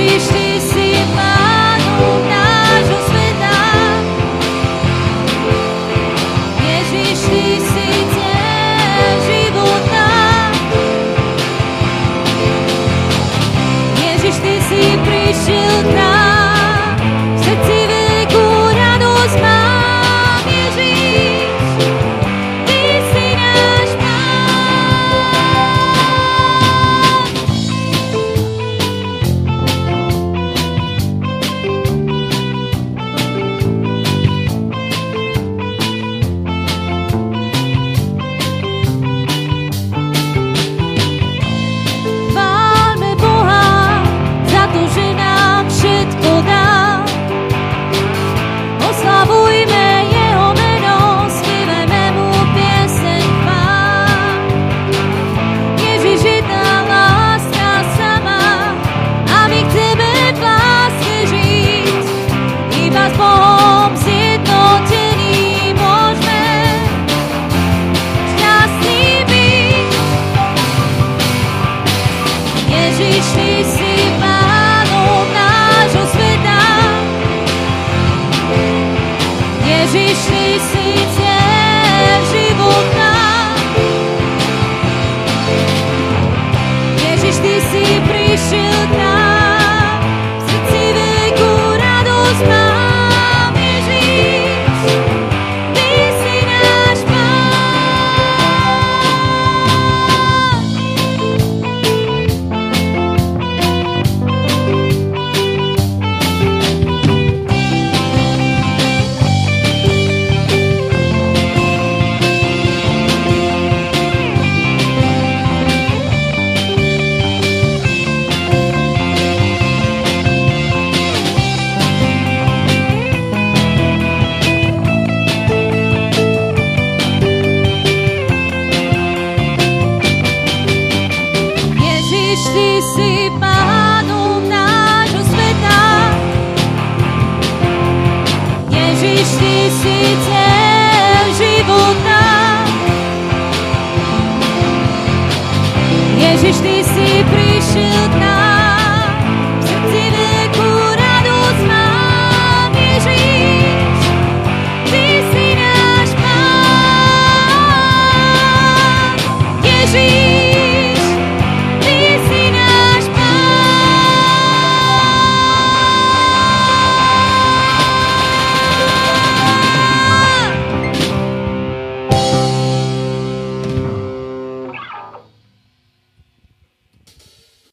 Ježiš, ty si Pánom nášho sveta. Ježiš, ty si tieň života. Ježiš, ty si prišiel k nám, v srdci veľkú radosť mám. Ježiš, ty si náš Chválme Boha za to, že nám všetko dá. Oslavujme jeho meno, spievajme mu pieseň chvál. Ježiš je tá láska sama a my chceme v láske žiť. Iba s Bohom zjednotení môžeme šťastní byť. Ježiš, ty si Pánom nášho sveta. Ježiš, ty si tieň života. Ježiš, ty si prišiel k nám, v srdci veľkú radosť mám. Ježiš, ty si náš Pán. Ježiš, ty si Pánom nášho sveta. Ježiš, ty si